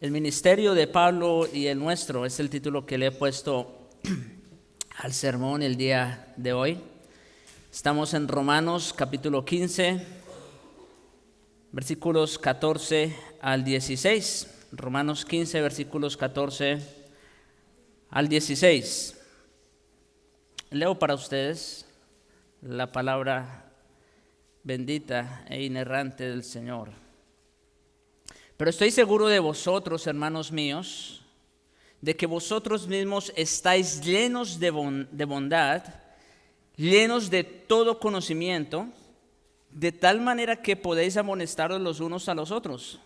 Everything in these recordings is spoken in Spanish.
El ministerio de Pablo y el nuestro es el título que le he puesto al sermón el día de hoy. Estamos en Romanos capítulo 15, versículos 14 al 16. Romanos 15, versículos 14 al 16. Leo para ustedes la palabra bendita e inerrante del Señor. Pero estoy seguro de vosotros, hermanos míos, de que vosotros mismos estáis llenos de bondad, llenos de todo conocimiento, de tal manera que podéis amonestaros los unos a los otros.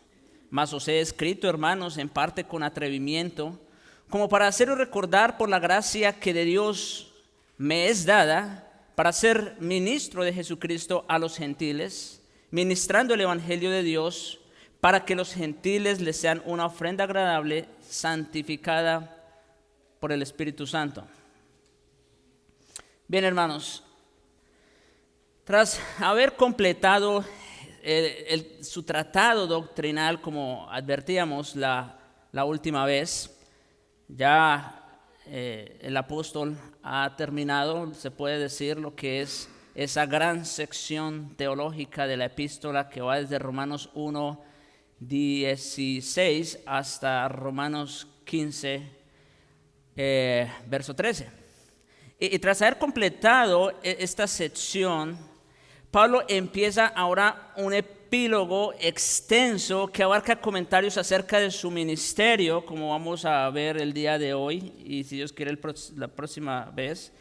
Mas os he escrito, hermanos, en parte con atrevimiento, como para haceros recordar por la gracia que de Dios me es dada, para ser ministro de Jesucristo a los gentiles, ministrando el evangelio de Dios, para que los gentiles les sean una ofrenda agradable, santificada por el Espíritu Santo. Bien, hermanos, tras haber completado su tratado doctrinal, como advertíamos la última vez, ya el apóstol ha terminado, se puede decir, lo que es esa gran sección teológica de la epístola que va desde Romanos 1:16 hasta Romanos 15, verso 13. Y tras haber completado esta sección, Pablo empieza ahora un epílogo extenso que abarca comentarios acerca de su ministerio, como vamos a ver el día de hoy, y si Dios quiere la próxima vez.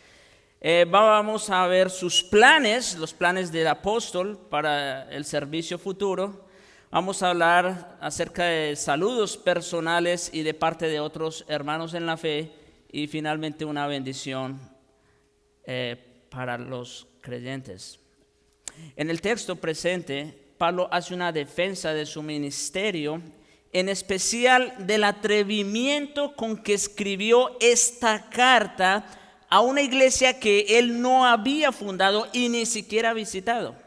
Vamos a ver sus planes, los planes del apóstol para el servicio futuro. Vamos a hablar acerca de saludos personales y de parte de otros hermanos en la fe, y finalmente una bendición para los creyentes. En el texto presente, Pablo hace una defensa de su ministerio, en especial del atrevimiento con que escribió esta carta a una iglesia que él no había fundado y ni siquiera visitado.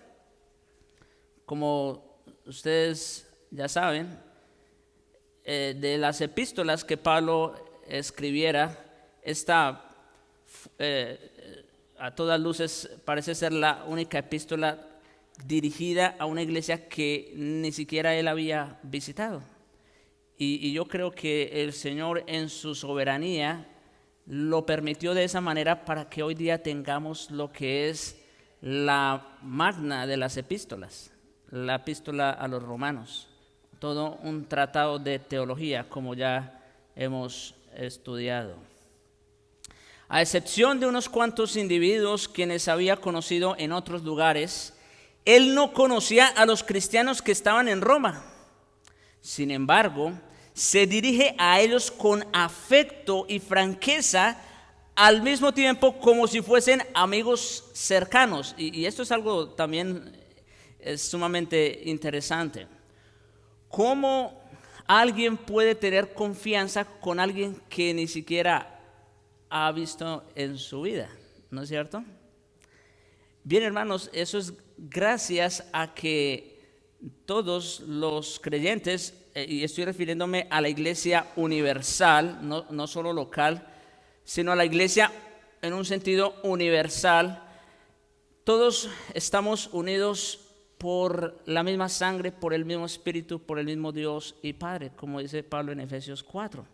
Como ustedes ya saben, de las epístolas que Pablo escribiera, esta a todas luces parece ser la única epístola dirigida a una iglesia que ni siquiera él había visitado. Y yo creo que el Señor en su soberanía lo permitió de esa manera para que hoy día tengamos lo que es la magna de las epístolas, la epístola a los romanos, todo un tratado de teología como ya hemos estudiado. A excepción de unos cuantos individuos quienes había conocido en otros lugares, él no conocía a los cristianos que estaban en Roma. Sin embargo, se dirige a ellos con afecto y franqueza, al mismo tiempo como si fuesen amigos cercanos. Y esto es algo también sumamente interesante. ¿Cómo alguien puede tener confianza con alguien que ni siquiera ha visto en su vida? ¿No es cierto? Bien, hermanos, eso es gracias a que todos los creyentes, y estoy refiriéndome a la iglesia universal, no solo local, sino a la iglesia en un sentido universal, todos estamos unidos por la misma sangre, por el mismo Espíritu, por el mismo Dios y Padre, como dice Pablo en Efesios 4.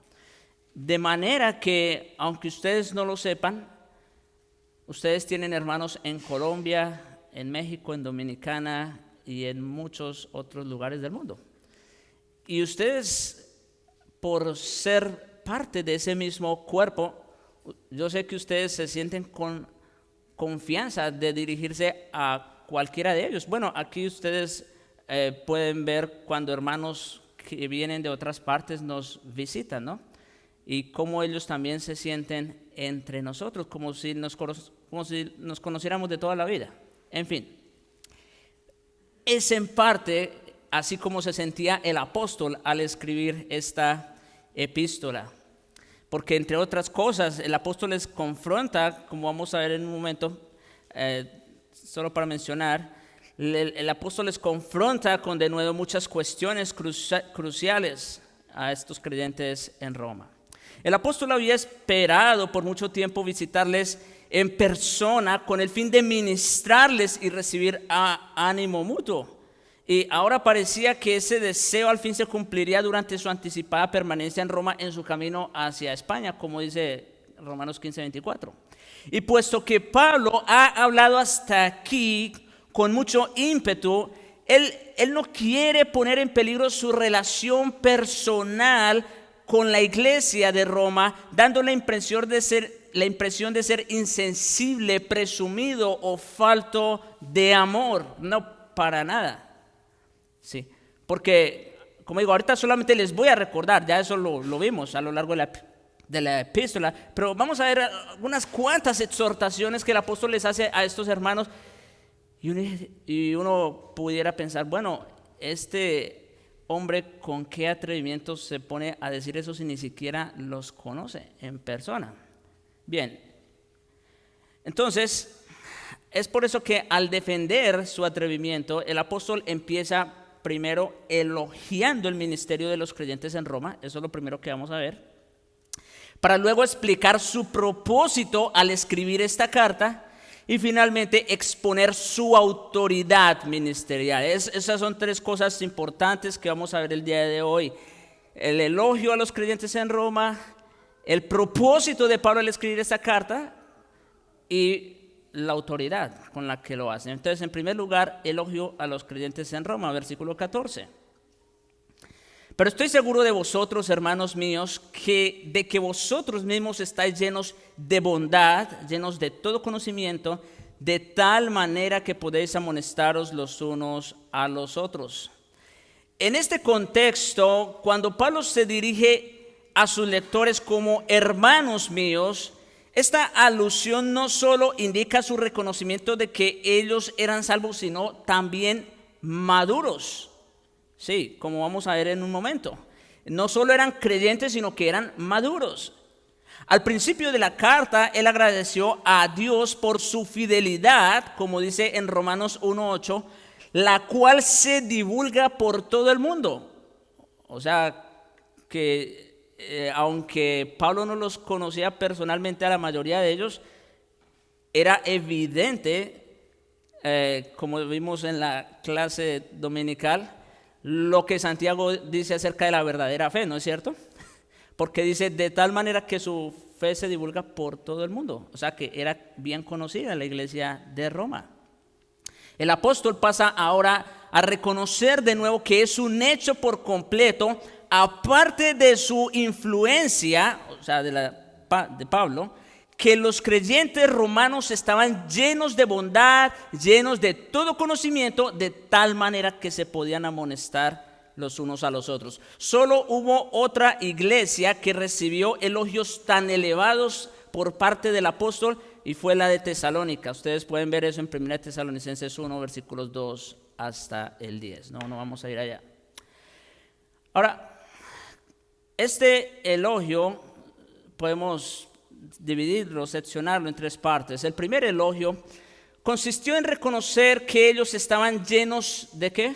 De manera que, aunque ustedes no lo sepan, ustedes tienen hermanos en Colombia, en México, en Dominicana y en muchos otros lugares del mundo. Y ustedes, por ser parte de ese mismo cuerpo, yo sé que ustedes se sienten con confianza de dirigirse a cualquiera de ellos. Bueno, aquí ustedes pueden ver cuando hermanos que vienen de otras partes nos visitan, ¿no? Y cómo ellos también se sienten entre nosotros, como si nos conociéramos de toda la vida. En fin, es en parte así como se sentía el apóstol al escribir esta epístola. Porque entre otras cosas, el apóstol les confronta, como vamos a ver en un momento, solo para mencionar, el apóstol les confronta con de nuevo muchas cuestiones cruciales a estos creyentes en Roma. El apóstol había esperado por mucho tiempo visitarles en persona con el fin de ministrarles y recibir ánimo mutuo. Y ahora parecía que ese deseo al fin se cumpliría durante su anticipada permanencia en Roma en su camino hacia España, como dice Romanos 15:24. Y puesto que Pablo ha hablado hasta aquí con mucho ímpetu, él no quiere poner en peligro su relación personal con la iglesia de Roma, dando la impresión de ser insensible, presumido o falto de amor. No, para nada. Sí, porque, como digo, ahorita solamente les voy a recordar, ya eso lo vimos a lo largo de la epístola, pero vamos a ver unas cuantas exhortaciones que el apóstol les hace a estos hermanos, y uno pudiera pensar, bueno, este hombre con qué atrevimiento se pone a decir eso si ni siquiera los conoce en persona. Bien, entonces es por eso que al defender su atrevimiento, el apóstol empieza primero elogiando el ministerio de los creyentes en Roma. Eso es lo primero que vamos a ver, para luego explicar su propósito al escribir esta carta y finalmente exponer su autoridad ministerial. Esas son tres cosas importantes que vamos a ver el día de hoy: el elogio a los creyentes en Roma, el propósito de Pablo al escribir esta carta y la autoridad con la que lo hacen. Entonces, en primer lugar, elogio a los creyentes en Roma, versículo 14. Pero estoy seguro de vosotros, hermanos míos, de que vosotros mismos estáis llenos de bondad, llenos de todo conocimiento, de tal manera que podéis amonestaros los unos a los otros. En este contexto, cuando Pablo se dirige a sus lectores como hermanos míos, esta alusión no solo indica su reconocimiento de que ellos eran salvos, sino también maduros. Sí, como vamos a ver en un momento. No solo eran creyentes, sino que eran maduros. Al principio de la carta, él agradeció a Dios por su fidelidad, como dice en Romanos 1:8, la cual se divulga por todo el mundo. O sea, que aunque Pablo no los conocía personalmente a la mayoría de ellos, era evidente, como vimos en la clase dominical, lo que Santiago dice acerca de la verdadera fe, ¿no es cierto? Porque dice, de tal manera que su fe se divulga por todo el mundo. O sea, que era bien conocida la iglesia de Roma. El apóstol pasa ahora a reconocer de nuevo que es un hecho por completo, aparte de su influencia, o sea, de Pablo, que los creyentes romanos estaban llenos de bondad, llenos de todo conocimiento, de tal manera que se podían amonestar los unos a los otros. Solo hubo otra iglesia que recibió elogios tan elevados por parte del apóstol, y fue la de Tesalónica. Ustedes pueden ver eso en 1 Tesalonicenses 1, versículos 2 hasta el 10. No vamos a ir allá. Ahora, este elogio podemos dividirlo, seccionarlo en tres partes. El primer elogio consistió en reconocer que ellos estaban llenos ¿de qué?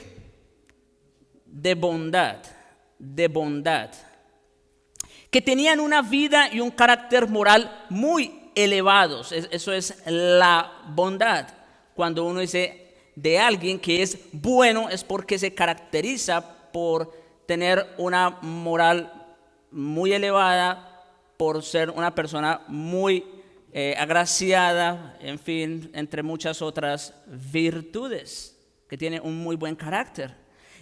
De bondad, que tenían una vida y un carácter moral muy elevados. Eso es la bondad. Cuando uno dice de alguien que es bueno, es porque se caracteriza por tener una moral muy elevada, por ser una persona muy agraciada, en fin, entre muchas otras virtudes, que tiene un muy buen carácter.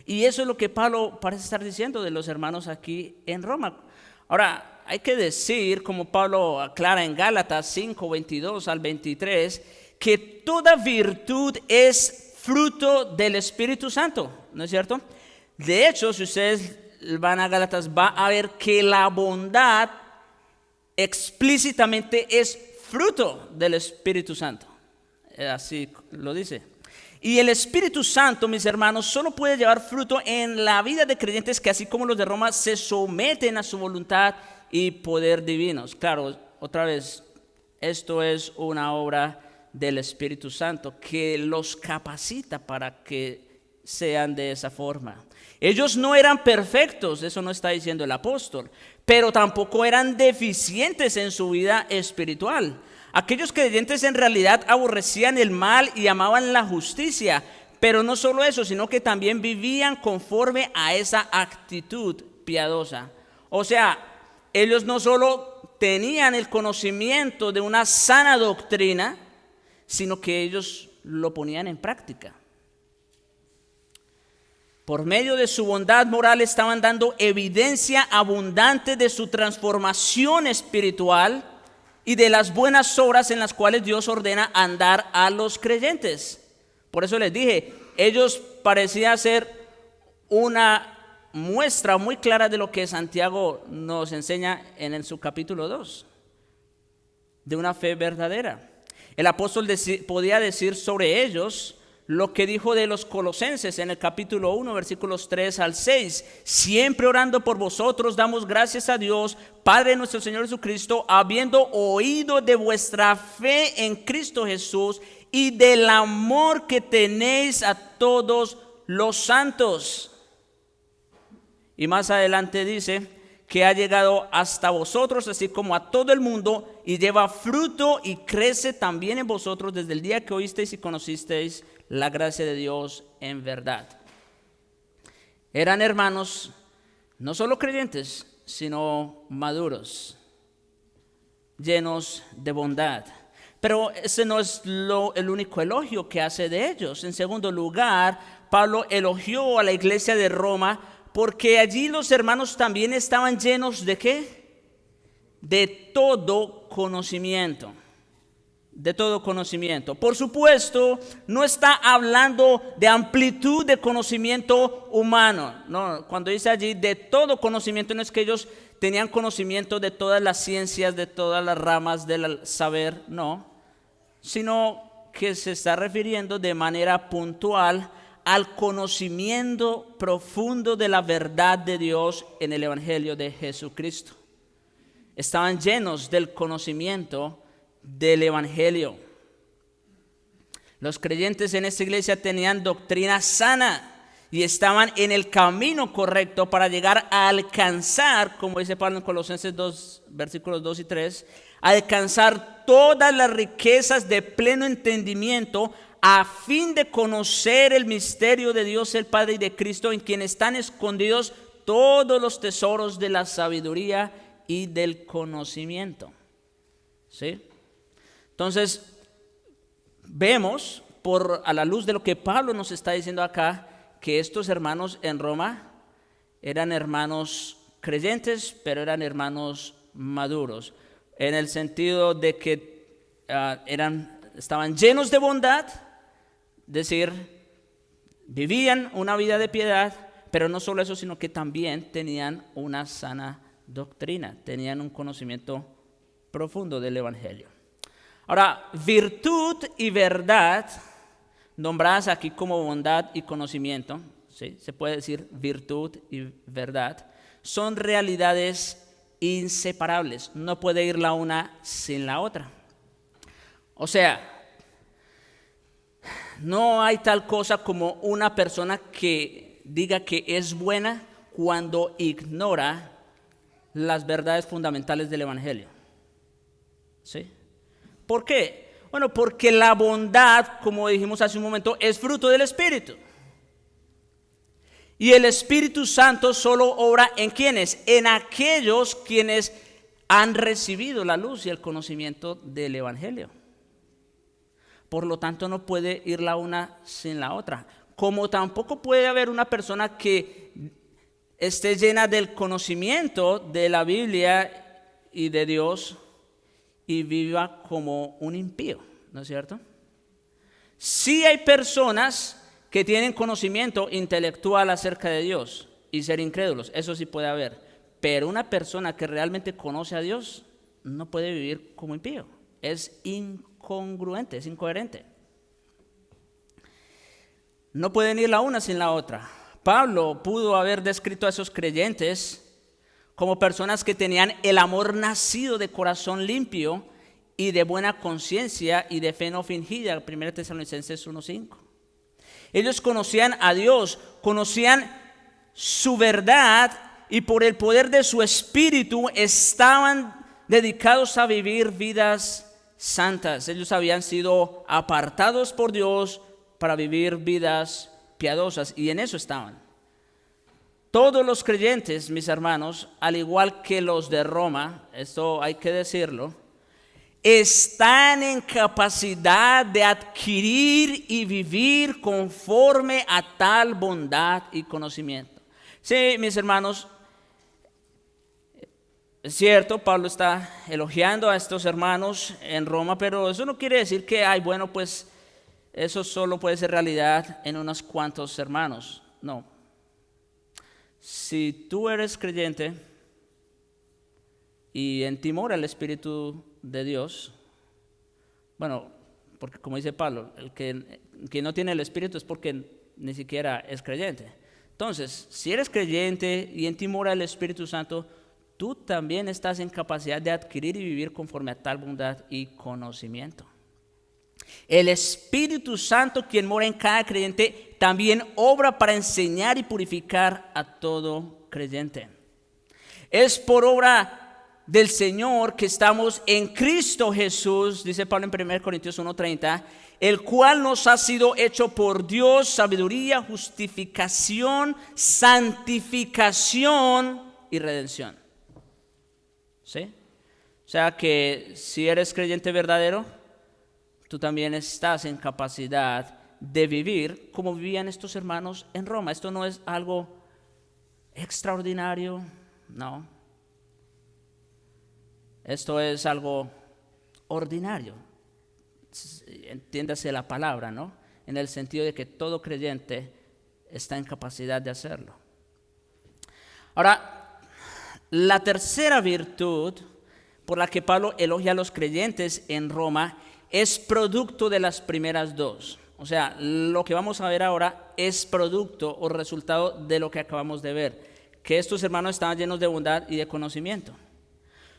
Y eso es lo que Pablo parece estar diciendo de los hermanos aquí en Roma. Ahora, hay que decir, como Pablo aclara en Gálatas 5, 22 al 23, que toda virtud es fruto del Espíritu Santo, ¿no es cierto? De hecho, si ustedes van a Gálatas, va a ver que la bondad explícitamente es fruto del Espíritu Santo. Así lo dice. Y el Espíritu Santo, mis hermanos, solo puede llevar fruto en la vida de creyentes que, así como los de Roma, se someten a su voluntad y poder divinos. Claro, otra vez, esto es una obra del Espíritu Santo que los capacita para que sean de esa forma. Ellos no eran perfectos, eso no está diciendo el apóstol, pero tampoco eran deficientes en su vida espiritual. Aquellos creyentes en realidad aborrecían el mal y amaban la justicia, pero no solo eso, sino que también vivían conforme a esa actitud piadosa. O sea, ellos no solo tenían el conocimiento de una sana doctrina, sino que ellos lo ponían en práctica. Por medio de su bondad moral estaban dando evidencia abundante de su transformación espiritual y de las buenas obras en las cuales Dios ordena andar a los creyentes. Por eso les dije, ellos parecían ser una muestra muy clara de lo que Santiago nos enseña en su capítulo 2, de una fe verdadera. El apóstol podía decir sobre ellos lo que dijo de los colosenses en el capítulo 1, versículos 3 al 6. Siempre orando por vosotros, damos gracias a Dios, Padre de nuestro Señor Jesucristo, habiendo oído de vuestra fe en Cristo Jesús y del amor que tenéis a todos los santos. Y más adelante dice que ha llegado hasta vosotros, así como a todo el mundo, y lleva fruto y crece también en vosotros desde el día que oísteis y conocisteis la gracia de Dios en verdad. Eran hermanos, no solo creyentes, sino maduros, llenos de bondad. Pero ese no es el único elogio que hace de ellos. En segundo lugar, Pablo elogió a la iglesia de Roma porque allí los hermanos también estaban llenos ¿de qué? De todo conocimiento. De todo conocimiento. Por supuesto, no está hablando de amplitud de conocimiento humano. No, cuando dice allí de todo conocimiento, no es que ellos tenían conocimiento de todas las ciencias, de todas las ramas del saber, no. Sino que se está refiriendo de manera puntual al conocimiento profundo de la verdad de Dios en el Evangelio de Jesucristo. Estaban llenos del conocimiento del Evangelio. Los creyentes en esta iglesia tenían doctrina sana y estaban en el camino correcto para llegar a alcanzar, como dice Pablo en Colosenses 2, versículos 2 y 3, alcanzar todas las riquezas de pleno entendimiento a fin de conocer el misterio de Dios el Padre y de Cristo, en quien están escondidos todos los tesoros de la sabiduría y del conocimiento. ¿Sí? Entonces, vemos a la luz de lo que Pablo nos está diciendo acá, que estos hermanos en Roma eran hermanos creyentes, pero eran hermanos maduros, en el sentido de que estaban llenos de bondad, es decir, vivían una vida de piedad, pero no solo eso, sino que también tenían una sana doctrina, tenían un conocimiento profundo del Evangelio. Ahora, virtud y verdad, nombradas aquí como bondad y conocimiento, ¿sí? Se puede decir virtud y verdad, son realidades inseparables, no puede ir la una sin la otra. O sea, no hay tal cosa como una persona que diga que es buena cuando ignora las verdades fundamentales del Evangelio. ¿Sí? ¿Por qué? Bueno, porque la bondad, como dijimos hace un momento, es fruto del Espíritu. Y el Espíritu Santo solo obra ¿en quiénes? En aquellos quienes han recibido la luz y el conocimiento del Evangelio. Por lo tanto, no puede ir la una sin la otra. Como tampoco puede haber una persona que esté llena del conocimiento de la Biblia y de Dios y viva como un impío, ¿no es cierto? Sí hay personas que tienen conocimiento intelectual acerca de Dios y ser incrédulos, eso sí puede haber. Pero una persona que realmente conoce a Dios no puede vivir como impío. Es incongruente, es incoherente. No pueden ir la una sin la otra. Pablo pudo haber descrito a esos creyentes como personas que tenían el amor nacido de corazón limpio y de buena conciencia y de fe no fingida, 1 Tesalonicenses 1:5. Ellos conocían a Dios, conocían su verdad y por el poder de su espíritu estaban dedicados a vivir vidas santas. Ellos habían sido apartados por Dios para vivir vidas piadosas y en eso estaban. Todos los creyentes, mis hermanos, al igual que los de Roma, esto hay que decirlo, están en capacidad de adquirir y vivir conforme a tal bondad y conocimiento. Sí, mis hermanos, es cierto, Pablo está elogiando a estos hermanos en Roma, pero eso no quiere decir que, pues eso solo puede ser realidad en unos cuantos hermanos. No. Si tú eres creyente y en ti mora el Espíritu de Dios, bueno, porque como dice Pablo, el que no tiene el Espíritu es porque ni siquiera es creyente. Entonces, si eres creyente y en ti mora el Espíritu Santo, tú también estás en capacidad de adquirir y vivir conforme a tal bondad y conocimiento. El Espíritu Santo, quien mora en cada creyente, también obra para enseñar y purificar a todo creyente. Es por obra del Señor que estamos en Cristo Jesús, dice Pablo en 1 Corintios 1:30, el cual nos ha sido hecho por Dios sabiduría, justificación, santificación y redención. ¿Sí? O sea que si eres creyente verdadero, tú también estás en capacidad de vivir como vivían estos hermanos en Roma. Esto no es algo extraordinario, no. Esto es algo ordinario. Entiéndase la palabra, ¿no? En el sentido de que todo creyente está en capacidad de hacerlo. Ahora, la tercera virtud por la que Pablo elogia a los creyentes en Roma es producto de las primeras dos. O sea, lo que vamos a ver ahora es producto o resultado de lo que acabamos de ver, que estos hermanos estaban llenos de bondad y de conocimiento.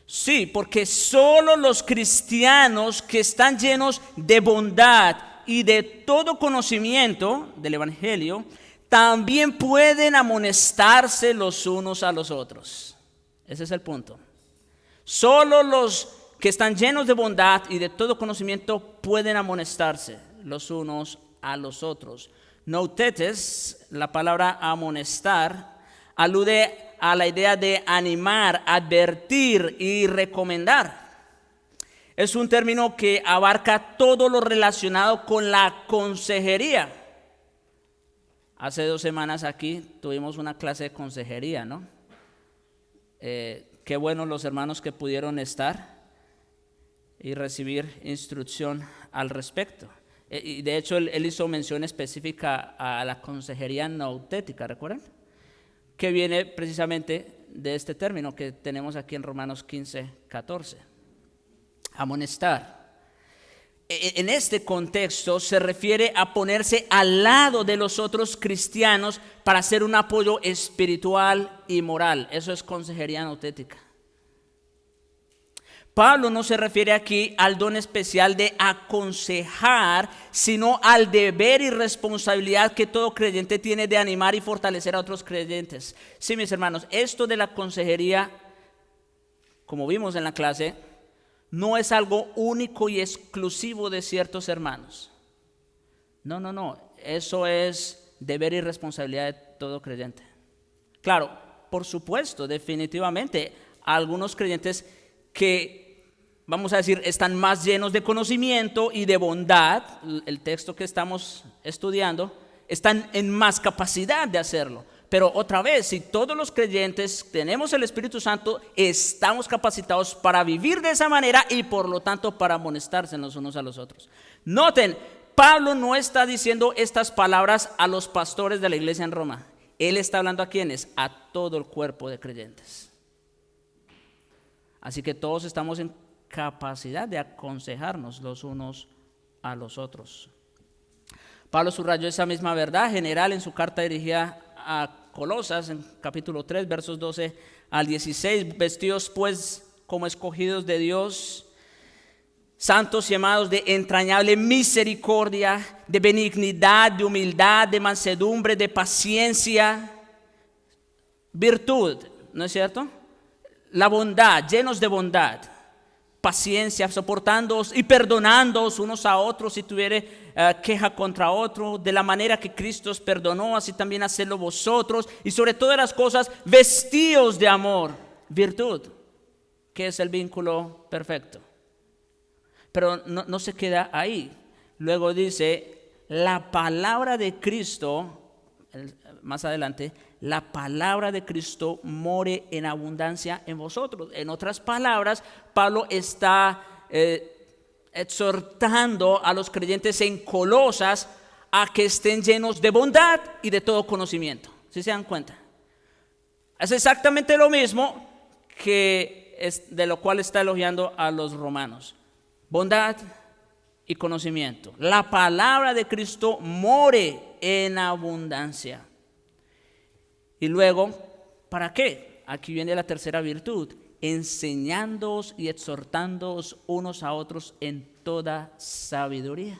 Sí, porque solo los cristianos que están llenos de bondad y de todo conocimiento del Evangelio, también pueden amonestarse los unos a los otros. Ese es el punto. Solo los que están llenos de bondad y de todo conocimiento pueden amonestarse los unos a los otros. Noutetes, la palabra amonestar, alude a la idea de animar, advertir y recomendar. Es un término que abarca todo lo relacionado con la consejería. Hace 2 semanas aquí tuvimos una clase de consejería, ¿no? Qué bueno los hermanos que pudieron estar y recibir instrucción al respecto. Y de hecho él hizo mención específica a la consejería noutética, ¿recuerdan? Que viene precisamente de este término que tenemos aquí en Romanos 15:14. Amonestar. En este contexto se refiere a ponerse al lado de los otros cristianos para hacer un apoyo espiritual y moral. Eso es consejería noutética. Pablo no se refiere aquí al don especial de aconsejar, sino al deber y responsabilidad que todo creyente tiene de animar y fortalecer a otros creyentes. Sí, mis hermanos, esto de la consejería, como vimos en la clase, no es algo único y exclusivo de ciertos hermanos. No. Eso es deber y responsabilidad de todo creyente. Claro, por supuesto, definitivamente, algunos creyentes que, vamos a decir, están más llenos de conocimiento y de bondad, el texto que estamos estudiando, están en más capacidad de hacerlo. Pero otra vez, si todos los creyentes tenemos el Espíritu Santo, estamos capacitados para vivir de esa manera y por lo tanto para amonestarse los unos a los otros. Noten, Pablo no está diciendo estas palabras a los pastores de la iglesia en Roma. Él está hablando a ¿quiénes? A todo el cuerpo de creyentes. Así que todos estamos en capacidad de aconsejarnos los unos a los otros. Pablo subrayó esa misma verdad general en su carta dirigida a Colosas, en capítulo 3, versos 12 al 16, vestidos pues como escogidos de Dios, santos y amados, de entrañable misericordia, de benignidad, de humildad, de mansedumbre, de paciencia, virtud, ¿no es cierto? La bondad, llenos de bondad, paciencia, soportándoos y perdonándoos unos a otros si tuviere queja contra otro, de la manera que Cristo os perdonó, así también hacedlo vosotros, y sobre todas las cosas, vestíos de amor, virtud, que es el vínculo perfecto. Pero no se queda ahí. Luego dice, la palabra de Cristo, más adelante, la palabra de Cristo more en abundancia en vosotros. En otras palabras, Pablo está exhortando a los creyentes en Colosas a que estén llenos de bondad y de todo conocimiento. ¿Sí se dan cuenta? Es exactamente lo mismo que de lo cual está elogiando a los romanos. Bondad y conocimiento. La palabra de Cristo more en abundancia. Y luego, ¿para qué? Aquí viene la tercera virtud. Enseñándoos y exhortándoos unos a otros en toda sabiduría.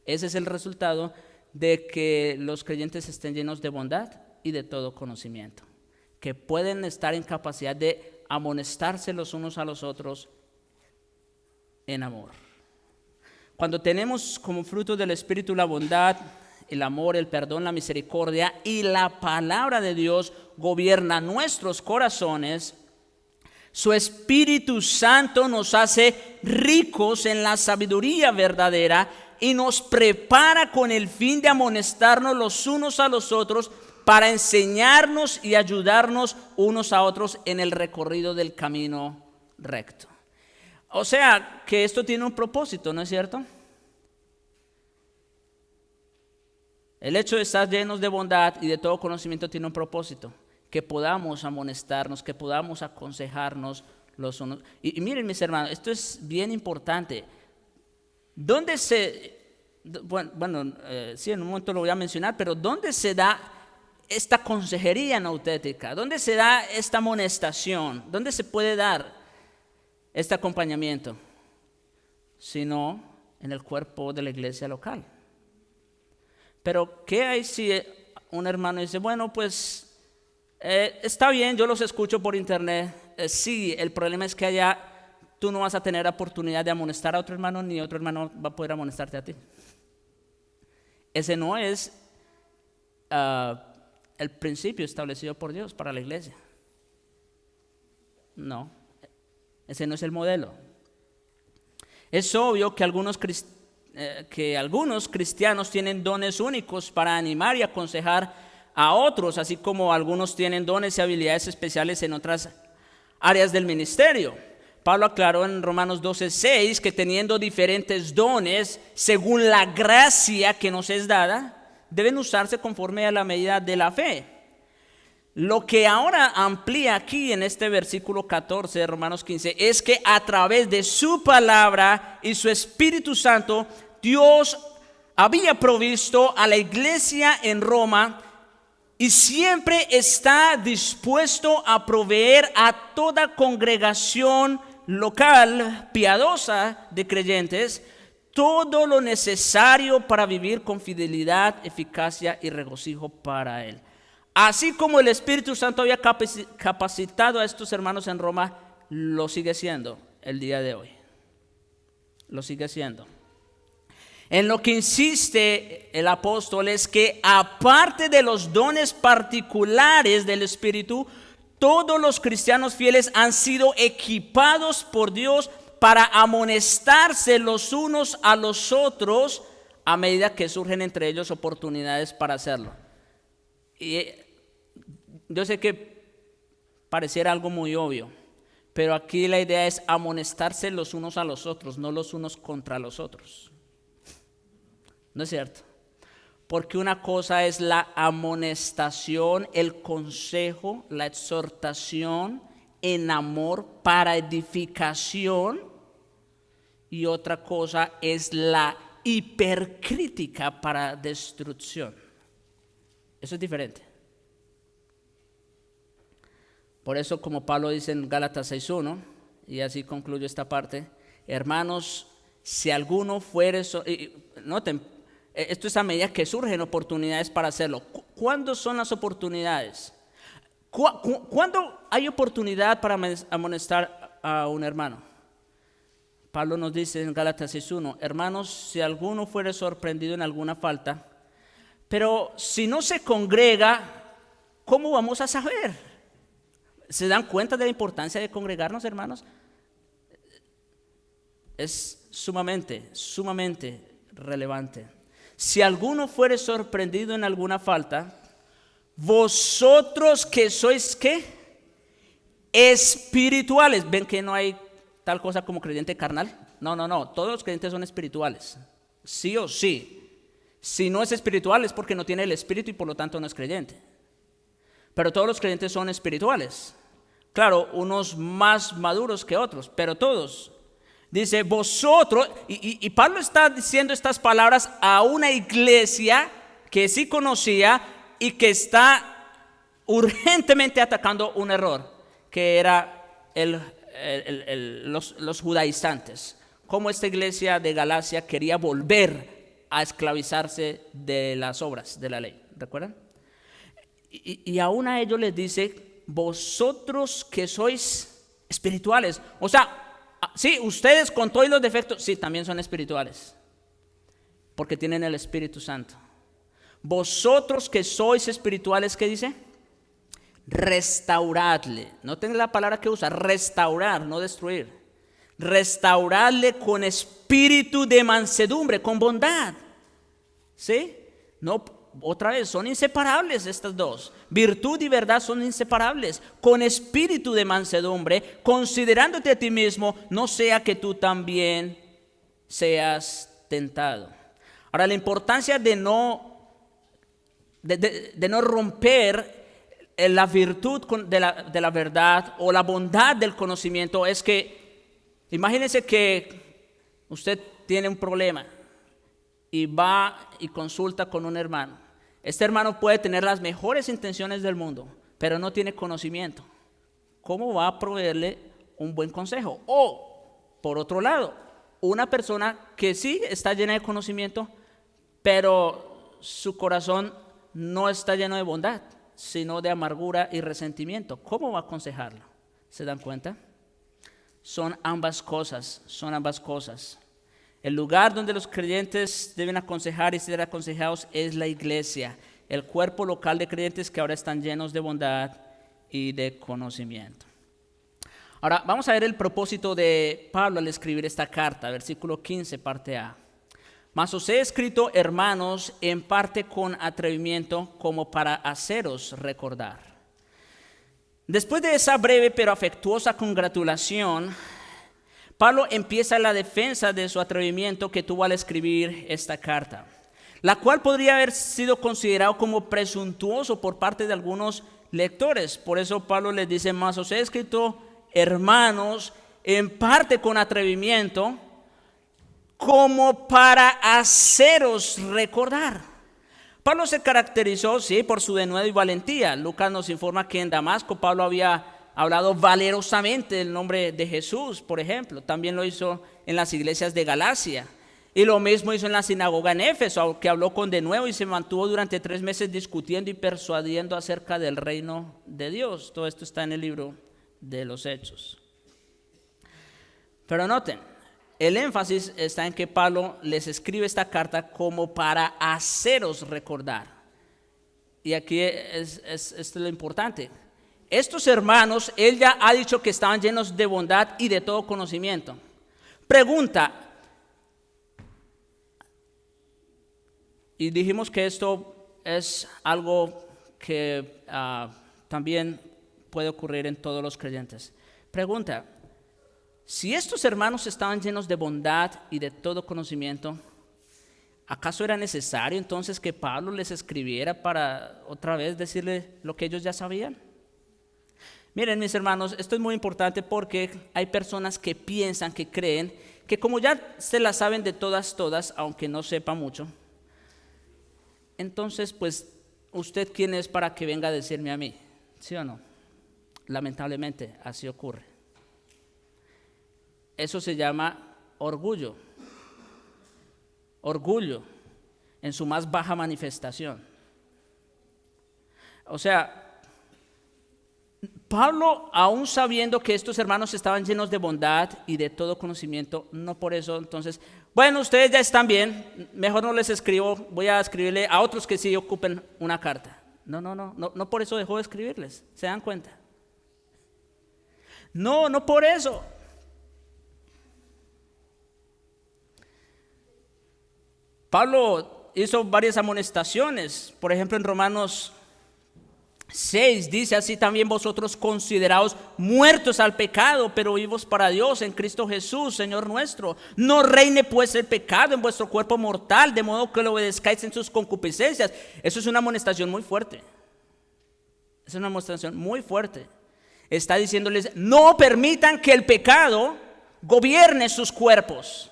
Ese es el resultado de que los creyentes estén llenos de bondad y de todo conocimiento. Que pueden estar en capacidad de amonestarse los unos a los otros en amor. Cuando tenemos como fruto del Espíritu la bondad, el amor, el perdón, la misericordia y la palabra de Dios gobierna nuestros corazones, su Espíritu Santo nos hace ricos en la sabiduría verdadera y nos prepara con el fin de amonestarnos los unos a los otros para enseñarnos y ayudarnos unos a otros en el recorrido del camino recto. O sea, que esto tiene un propósito, ¿no es cierto? El hecho de estar llenos de bondad y de todo conocimiento tiene un propósito, que podamos amonestarnos, que podamos aconsejarnos los unos. Y miren, mis hermanos, esto es bien importante. ¿Dónde sí, en un momento lo voy a mencionar, pero ¿dónde se da esta consejería nautética? ¿Dónde se da esta amonestación? ¿Dónde se puede dar este acompañamiento? Sino en el cuerpo de la iglesia local. Pero ¿qué hay si un hermano dice, bueno, pues está bien, yo los escucho por internet? Sí, el problema es que allá tú no vas a tener oportunidad de amonestar a otro hermano, ni otro hermano va a poder amonestarte a ti. Ese no es el principio establecido por Dios para la iglesia. No, ese no es el modelo. Es obvio que algunos cristianos tienen dones únicos para animar y aconsejar a otros, así como algunos tienen dones y habilidades especiales en otras áreas del ministerio. Pablo aclaró en Romanos 12:6 que teniendo diferentes dones, según la gracia que nos es dada, deben usarse conforme a la medida de la fe. Lo que ahora amplía aquí en este versículo 14 de Romanos 15 es que a través de su palabra y su Espíritu Santo, Dios había provisto a la iglesia en Roma y siempre está dispuesto a proveer a toda congregación local piadosa de creyentes todo lo necesario para vivir con fidelidad, eficacia y regocijo para Él. Así como el Espíritu Santo había capacitado a estos hermanos en Roma, lo sigue siendo el día de hoy. Lo sigue siendo. En lo que insiste el apóstol es que aparte de los dones particulares del Espíritu, todos los cristianos fieles han sido equipados por Dios para amonestarse los unos a los otros a medida que surgen entre ellos oportunidades para hacerlo. Y yo sé que pareciera algo muy obvio, pero aquí la idea es amonestarse los unos a los otros, no los unos contra los otros. ¿No es cierto? Porque una cosa es la amonestación, el consejo, la exhortación en amor para edificación, y otra cosa es la hipercrítica para destrucción. Eso es diferente. Por eso, como Pablo dice en Gálatas 6:1, y así concluyo esta parte, hermanos, si alguno fuere, noten, esto es a medida que surgen oportunidades para hacerlo. ¿Cuándo son las oportunidades? ¿Cuándo hay oportunidad para amonestar a un hermano? Pablo nos dice en Gálatas 6:1, hermanos, si alguno fuere sorprendido en alguna falta, pero si no se congrega, ¿cómo vamos a saber? ¿Se dan cuenta de la importancia de congregarnos, hermanos? Es sumamente relevante. Si alguno fuere sorprendido en alguna falta, vosotros que sois, ¿qué? Espirituales. ¿Ven que no hay tal cosa como creyente carnal? No. Todos los creyentes son espirituales. Sí o sí. Si no es espiritual es porque no tiene el espíritu y por lo tanto no es creyente. Pero todos los creyentes son espirituales. Claro, unos más maduros que otros, pero todos. Dice, vosotros, y Pablo está diciendo estas palabras a una iglesia que sí conocía y que está urgentemente atacando un error, que era los judaizantes. Cómo esta iglesia de Galacia quería volver a esclavizarse de las obras de la ley. ¿Recuerdan? Y aún a ellos les dice, vosotros que sois espirituales. O sea, sí, ustedes con todos los defectos, sí, también son espirituales, porque tienen el Espíritu Santo. Vosotros que sois espirituales, ¿qué dice? Restauradle. Noten la palabra que usa, restaurar, no destruir. Restauradle con espíritu de mansedumbre, con bondad. ¿Sí? No, otra vez, son inseparables estas dos. Virtud y verdad son inseparables. Con espíritu de mansedumbre, considerándote a ti mismo, no sea que tú también seas tentado. Ahora, la importancia de no romper la virtud de la verdad o la bondad del conocimiento es que, imagínense que usted tiene un problema y va y consulta con un hermano. Este hermano puede tener las mejores intenciones del mundo, pero no tiene conocimiento. ¿Cómo va a proveerle un buen consejo? O, por otro lado, una persona que sí está llena de conocimiento, pero su corazón no está lleno de bondad, sino de amargura y resentimiento. ¿Cómo va a aconsejarlo? ¿Se dan cuenta? Son ambas cosas. El lugar donde los creyentes deben aconsejar y ser aconsejados es la iglesia, el cuerpo local de creyentes que ahora están llenos de bondad y de conocimiento. Ahora vamos a ver el propósito de Pablo al escribir esta carta, versículo 15, parte A. Mas os he escrito, hermanos, en parte con atrevimiento, como para haceros recordar. Después de esa breve pero afectuosa congratulación, Pablo empieza la defensa de su atrevimiento que tuvo al escribir esta carta, la cual podría haber sido considerado como presuntuoso por parte de algunos lectores. Por eso Pablo les dice, mas os he escrito, hermanos, en parte con atrevimiento, como para haceros recordar. Pablo se caracterizó, sí, por su denuedo y valentía. Lucas nos informa que en Damasco Pablo había hablado valerosamente del nombre de Jesús, por ejemplo. También lo hizo en las iglesias de Galacia. Y lo mismo hizo en la sinagoga en Éfeso, que habló con denuedo y se mantuvo durante 3 meses discutiendo y persuadiendo acerca del reino de Dios. Todo esto está en el libro de los Hechos. Pero noten, el énfasis está en que Pablo les escribe esta carta como para haceros recordar. Y aquí es lo importante. Estos hermanos, él ya ha dicho que estaban llenos de bondad y de todo conocimiento. Pregunta, y dijimos que esto es algo que también puede ocurrir en todos los creyentes. Pregunta, si estos hermanos estaban llenos de bondad y de todo conocimiento, ¿acaso era necesario entonces que Pablo les escribiera para otra vez decirle lo que ellos ya sabían? Miren, mis hermanos, esto es muy importante porque hay personas que piensan, que creen, que como ya se la saben de todas, aunque no sepa mucho, entonces pues, ¿usted quién es para que venga a decirme a mí? ¿Sí o no? Lamentablemente, así ocurre. Eso se llama orgullo. orgullo en su más baja manifestación. O sea, Pablo, aún sabiendo que estos hermanos estaban llenos de bondad y de todo conocimiento, no por eso, entonces, bueno, ustedes ya están bien, mejor no les escribo, voy a escribirle a otros que sí ocupen una carta. No por eso dejó de escribirles, ¿se dan cuenta? No por eso. Pablo hizo varias amonestaciones, por ejemplo en Romanos 6 dice: así también vosotros consideraos muertos al pecado, pero vivos para Dios en Cristo Jesús, Señor nuestro. No reine pues el pecado en vuestro cuerpo mortal, de modo que lo obedezcáis en sus concupiscencias. Eso es una amonestación muy fuerte. Es una amonestación muy fuerte. Está diciéndoles: no permitan que el pecado gobierne sus cuerpos.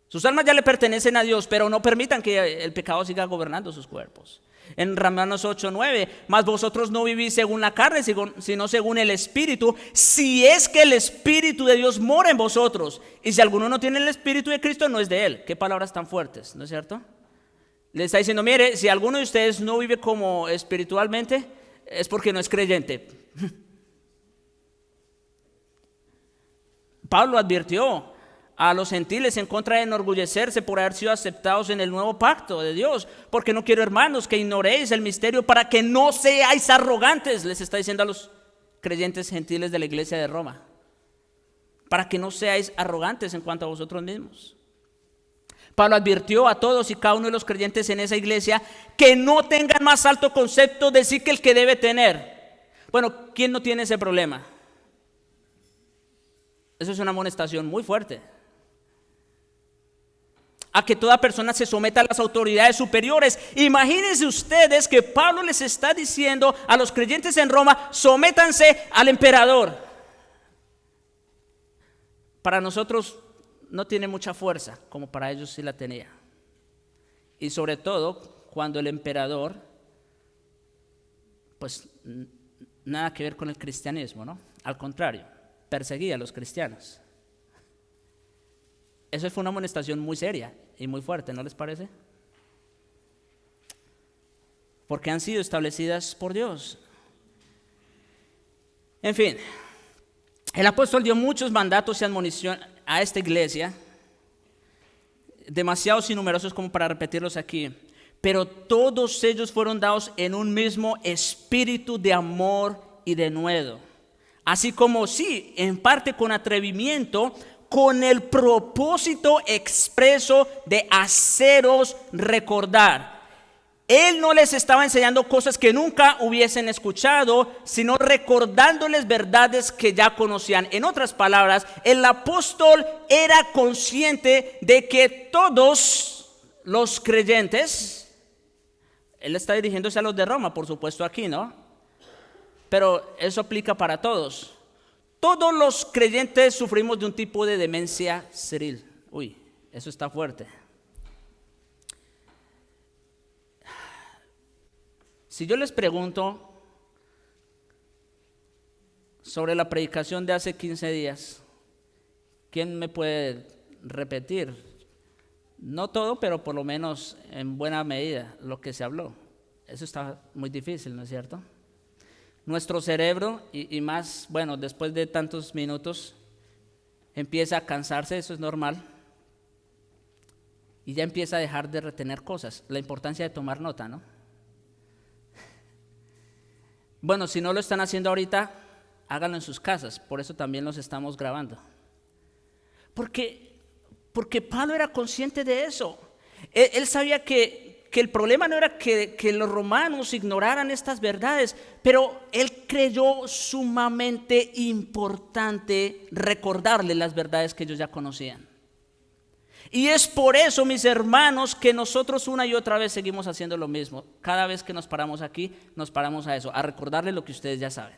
Sus almas ya le pertenecen a Dios, pero no permitan que el pecado siga gobernando sus cuerpos. En Romanos 8:9, mas vosotros no vivís según la carne, sino según el Espíritu, si es que el Espíritu de Dios mora en vosotros. Y si alguno no tiene el Espíritu de Cristo, no es de él. Qué palabras tan fuertes, ¿no es cierto? Le está diciendo: mire, si alguno de ustedes no vive como espiritualmente, es porque no es creyente. Pablo advirtió a los gentiles en contra de enorgullecerse por haber sido aceptados en el nuevo pacto de Dios, porque no quiero, hermanos, que ignoréis el misterio para que no seáis arrogantes. Les está diciendo a los creyentes gentiles de la iglesia de Roma, para que no seáis arrogantes en cuanto a vosotros mismos. Pablo advirtió a todos y cada uno de los creyentes en esa iglesia que no tengan más alto concepto de sí que el que debe tener. Bueno, ¿quién no tiene ese problema? Eso es una amonestación muy fuerte. A que toda persona se someta a las autoridades superiores. Imagínense ustedes que Pablo les está diciendo a los creyentes en Roma: sométanse al emperador. Para nosotros no tiene mucha fuerza, como para ellos sí la tenía. Y sobre todo cuando el emperador, pues nada que ver con el cristianismo, ¿no? Al contrario, perseguía a los cristianos. Eso fue una amonestación muy seria y muy fuerte, ¿no les parece? Porque han sido establecidas por Dios. En fin, el apóstol dio muchos mandatos y admonición a esta iglesia, demasiados y numerosos como para repetirlos aquí, pero todos ellos fueron dados en un mismo espíritu de amor y de denuedo, así como sí, en parte con atrevimiento, con el propósito expreso de haceros recordar. Él no les estaba enseñando cosas que nunca hubiesen escuchado, sino recordándoles verdades que ya conocían. En otras palabras, el apóstol era consciente de que todos los creyentes, él está dirigiéndose a los de Roma, por supuesto aquí, ¿no? Pero eso aplica para todos. Todos los creyentes sufrimos de un tipo de demencia senil. Uy, eso está fuerte. Si yo les pregunto sobre la predicación de hace 15 días, ¿quién me puede repetir? No todo, pero por lo menos en buena medida lo que se habló. Eso está muy difícil, ¿no es cierto? Nuestro cerebro, y más, bueno, después de tantos minutos, empieza a cansarse, eso es normal, y ya empieza a dejar de retener cosas. La importancia de tomar nota, ¿no? Bueno, si no lo están haciendo ahorita, háganlo en sus casas, por eso también los estamos grabando. Porque Pablo era consciente de eso. Él sabía que el problema no era que los romanos ignoraran estas verdades, pero él creyó sumamente importante recordarles las verdades que ellos ya conocían. Y es por eso, mis hermanos, que nosotros una y otra vez seguimos haciendo lo mismo. Cada vez que nos paramos aquí, nos paramos a eso, a recordarles lo que ustedes ya saben.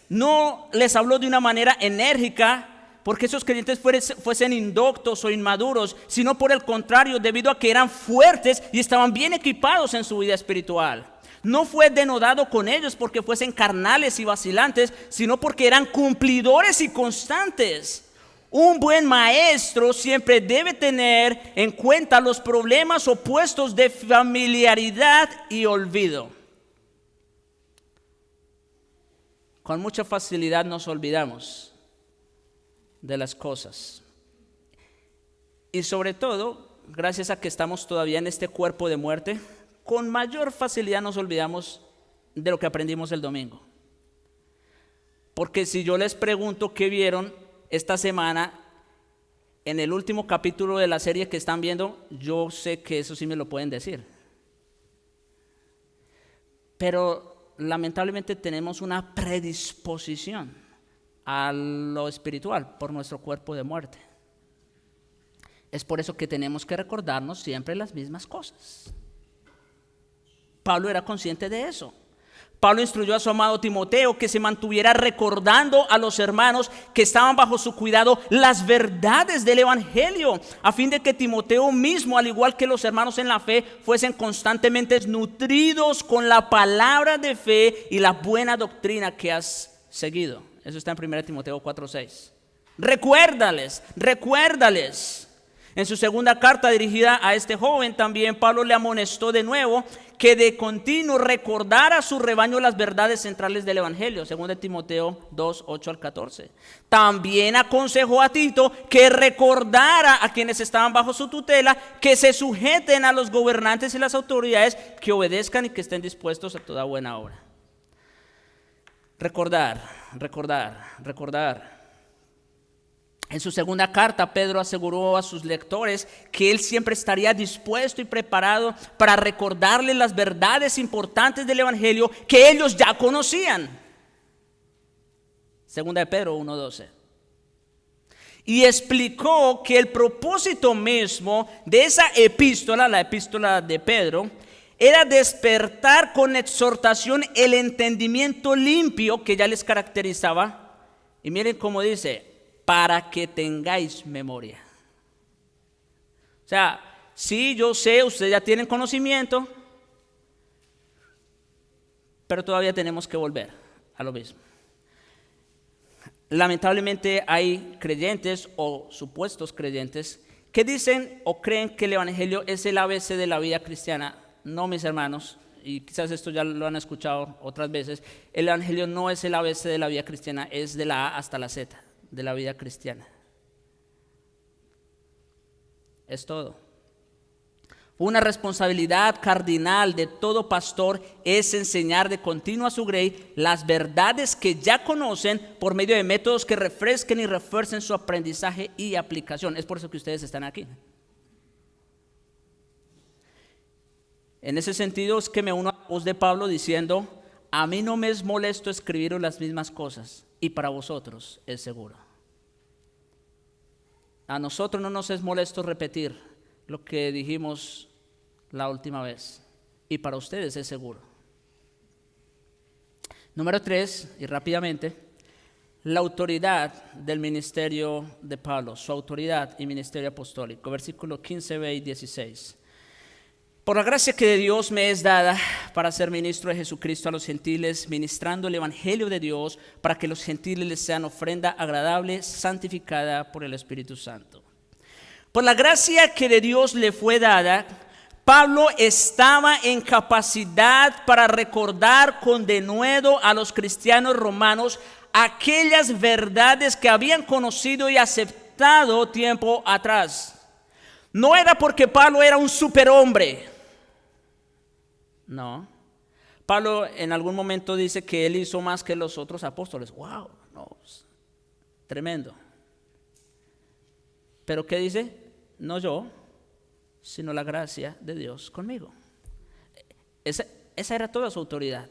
No les habló de una manera enérgica, porque esos creyentes fuesen indoctos o inmaduros, sino por el contrario, debido a que eran fuertes y estaban bien equipados en su vida espiritual. No fue denodado con ellos porque fuesen carnales y vacilantes, sino porque eran cumplidores y constantes. Un buen maestro siempre debe tener en cuenta los problemas opuestos de familiaridad y olvido. Con mucha facilidad nos olvidamos de las cosas. Y sobre todo, gracias a que estamos todavía en este cuerpo de muerte, con mayor facilidad nos olvidamos de lo que aprendimos el domingo. Porque si yo les pregunto qué vieron esta semana en el último capítulo de la serie que están viendo, yo sé que eso sí me lo pueden decir. Pero lamentablemente tenemos una predisposición a lo espiritual por nuestro cuerpo de muerte. Es por eso que tenemos que recordarnos siempre las mismas cosas. Pablo era consciente de eso. Pablo instruyó a su amado Timoteo que se mantuviera recordando a los hermanos que estaban bajo su cuidado las verdades del evangelio, a fin de que Timoteo mismo, al igual que los hermanos en la fe, fuesen constantemente nutridos con la palabra de fe y la buena doctrina que has seguido. Eso está en 1 Timoteo 4:6. Recuérdales. En su segunda carta dirigida a este joven, también Pablo le amonestó de nuevo que de continuo recordara a su rebaño las verdades centrales del evangelio, 2 Timoteo 2:8-14. También aconsejó a Tito que recordara a quienes estaban bajo su tutela que se sujeten a los gobernantes y las autoridades, que obedezcan y que estén dispuestos a toda buena obra. Recordar. En su segunda carta, Pedro aseguró a sus lectores que él siempre estaría dispuesto y preparado para recordarles las verdades importantes del evangelio que ellos ya conocían. Segunda de Pedro 1:12. Y explicó que el propósito mismo de esa epístola, la epístola de Pedro, era despertar con exhortación el entendimiento limpio que ya les caracterizaba. Y miren cómo dice: para que tengáis memoria. O sea, sí, yo sé, ustedes ya tienen conocimiento, pero todavía tenemos que volver a lo mismo. Lamentablemente hay creyentes o supuestos creyentes que dicen o creen que el evangelio es el ABC de la vida cristiana. No, mis hermanos, y quizás esto ya lo han escuchado otras veces, el evangelio no es el ABC de la vida cristiana, es de la A hasta la Z de la vida cristiana. Es todo. Una responsabilidad cardinal de todo pastor es enseñar de continuo a su grey las verdades que ya conocen por medio de métodos que refresquen y refuercen su aprendizaje y aplicación. Es por eso que ustedes están aquí. En ese sentido es que me uno a la voz de Pablo diciendo: a mí no me es molesto escribiros las mismas cosas, y para vosotros es seguro. A nosotros no nos es molesto repetir lo que dijimos la última vez, y para ustedes es seguro. Número 3, y rápidamente, la autoridad del ministerio de Pablo, su autoridad y ministerio apostólico. Versículo 15b y 16. Por la gracia que de Dios me es dada para ser ministro de Jesucristo a los gentiles, ministrando el evangelio de Dios, para que los gentiles les sean ofrenda agradable, santificada por el Espíritu Santo. Por la gracia que de Dios le fue dada, Pablo estaba en capacidad para recordar con denuedo a los cristianos romanos aquellas verdades que habían conocido y aceptado tiempo atrás. No era porque Pablo era un superhombre. No. Pablo en algún momento dice que él hizo más que los otros apóstoles. ¡Wow! No, tremendo. ¿Pero qué dice? No yo, sino la gracia de Dios conmigo. Esa era toda su autoridad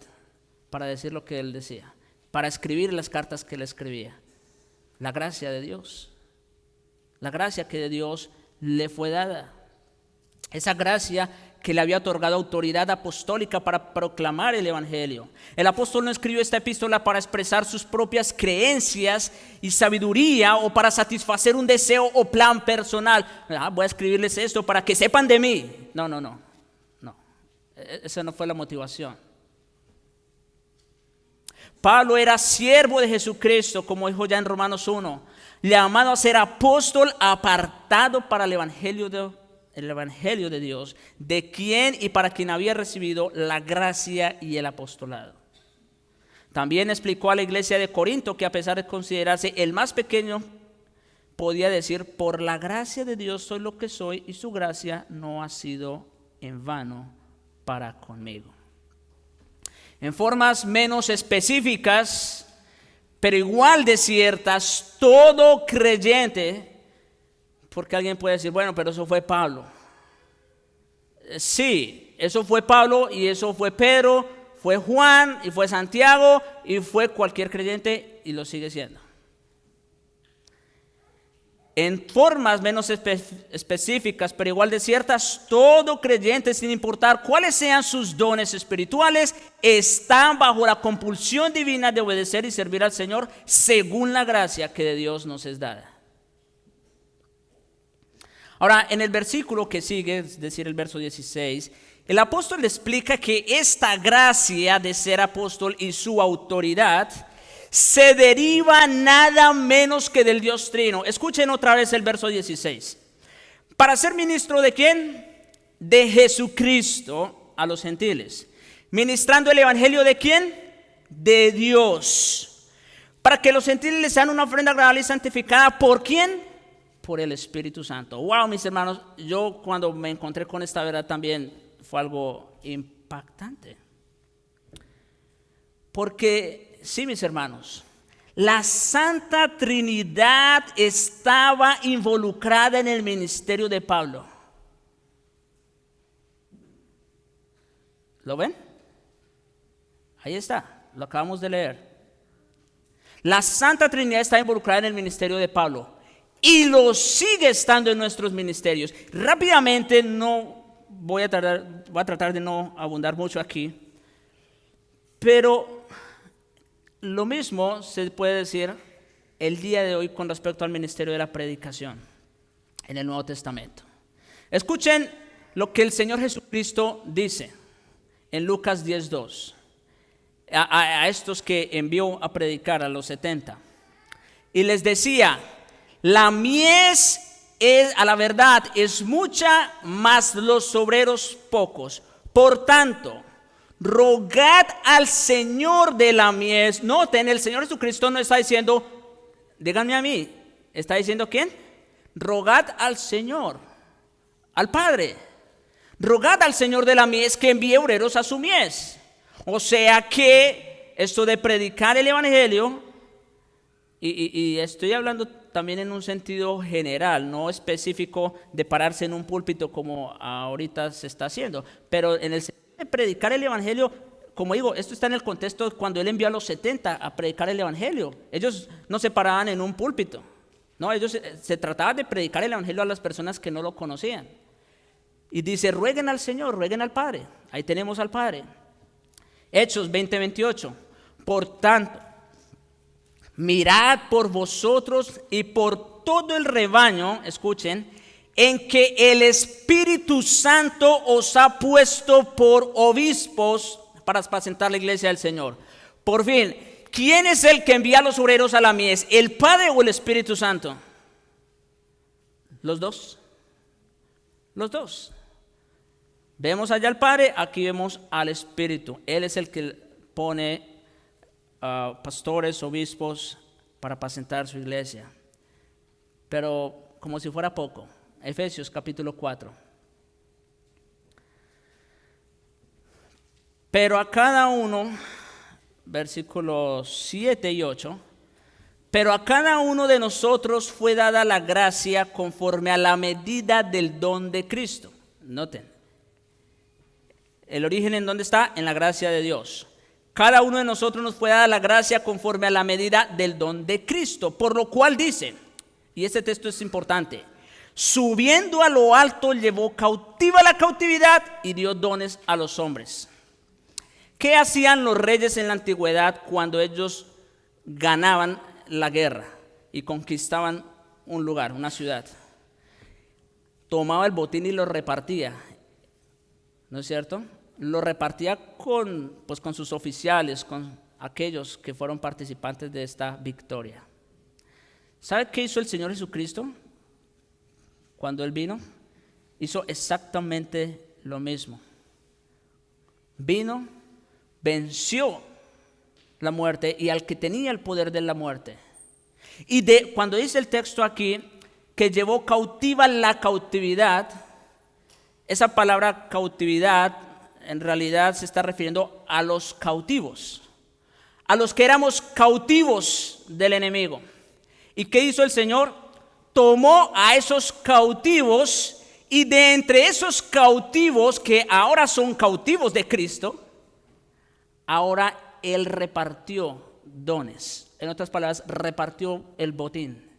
para decir lo que él decía, para escribir las cartas que él escribía. La gracia de Dios. La gracia que de Dios le fue dada. Esa gracia que le había otorgado autoridad apostólica para proclamar el Evangelio. El apóstol no escribió esta epístola para expresar sus propias creencias y sabiduría o para satisfacer un deseo o plan personal. Voy a escribirles esto para que sepan de mí. No. Esa no fue la motivación. Pablo era siervo de Jesucristo, como dijo ya en Romanos 1, llamado a ser apóstol apartado para el Evangelio de Dios, de quien y para quien había recibido la gracia y el apostolado. También explicó a la iglesia de Corinto que, a pesar de considerarse el más pequeño, podía decir: por la gracia de Dios soy lo que soy, y su gracia no ha sido en vano para conmigo. En formas menos específicas, pero igual de ciertas, todo creyente, porque alguien puede decir, bueno, pero eso fue Pablo. Sí, eso fue Pablo, y eso fue Pedro, fue Juan, y fue Santiago, y fue cualquier creyente, y lo sigue siendo. En formas menos específicas, pero igual de ciertas, todo creyente, sin importar cuáles sean sus dones espirituales, están bajo la compulsión divina de obedecer y servir al Señor según la gracia que de Dios nos es dada. Ahora, en el versículo que sigue, es decir, el verso 16, el apóstol le explica que esta gracia de ser apóstol y su autoridad se deriva nada menos que del Dios Trino. Escuchen otra vez el verso 16. ¿Para ser ministro de quién? De Jesucristo a los gentiles. ¿Ministrando el evangelio de quién? De Dios. Para que los gentiles les sean una ofrenda agradable y santificada. ¿Por quién? Por el Espíritu Santo. Wow, mis hermanos, yo cuando me encontré con esta verdad también fue algo impactante. Porque, sí, mis hermanos, la Santa Trinidad estaba involucrada en el ministerio de Pablo. ¿Lo ven? Ahí está, lo acabamos de leer. La Santa Trinidad está involucrada en el ministerio de Pablo y lo sigue estando en nuestros ministerios. Rápidamente, voy a tratar de no abundar mucho aquí, pero lo mismo se puede decir el día de hoy con respecto al ministerio de la predicación en el Nuevo Testamento. Escuchen lo que el Señor Jesucristo dice en Lucas 10:2 a estos que envió a predicar, a los 70. Y les decía: la mies a la verdad es mucha, mas los obreros pocos. Por tanto, rogad al Señor de la mies. Noten, el Señor Jesucristo no está diciendo, díganme a mí. ¿Está diciendo quién? Rogad al Señor, al Padre. Rogad al Señor de la mies que envíe obreros a su mies. O sea que esto de predicar el evangelio, y estoy hablando también en un sentido general, no específico de pararse en un púlpito como ahorita se está haciendo, pero en el sentido de predicar el evangelio, como digo, esto está en el contexto de cuando él envió a los 70 a predicar el evangelio. Ellos no se paraban en un púlpito, no, ellos se trataba de predicar el evangelio a las personas que no lo conocían. Y dice: rueguen al Señor, rueguen al Padre. Ahí tenemos al Padre. Hechos 20:28. Por tanto, mirad por vosotros y por todo el rebaño, escuchen, en que el Espíritu Santo os ha puesto por obispos para apacentar la iglesia del Señor. Por fin, ¿quién es el que envía a los obreros a la mies? ¿El Padre o el Espíritu Santo? Los dos. Los dos. Vemos allá al Padre, aquí vemos al Espíritu. Él es el que pone pastores, obispos para apacentar su iglesia. Pero como si fuera poco, Efesios capítulo 4. Pero a cada uno, versículos 7 y 8, pero a cada uno de nosotros fue dada la gracia conforme a la medida del don de Cristo. Noten, el origen en dónde está, en la gracia de Dios. Cada uno de nosotros nos fue dada la gracia conforme a la medida del don de Cristo, por lo cual dice, y este texto es importante: Subiendo a lo alto, llevó cautiva la cautividad y dio dones a los hombres. ¿Qué hacían los reyes en la antigüedad cuando ellos ganaban la guerra y conquistaban un lugar, una ciudad? Tomaba el botín y lo repartía, ¿no es cierto? Lo repartía con sus oficiales, con aquellos que fueron participantes de esta victoria. ¿Sabe qué hizo el Señor Jesucristo cuando Él vino? Hizo exactamente lo mismo. Vino, venció la muerte y al que tenía el poder de la muerte. Y cuando dice el texto aquí que llevó cautiva la cautividad, esa palabra cautividad en realidad se está refiriendo a los cautivos, a los que éramos cautivos del enemigo. ¿Y qué hizo el Señor? Tomó a esos cautivos y de entre esos cautivos que ahora son cautivos de Cristo, ahora Él repartió dones. En otras palabras, repartió el botín.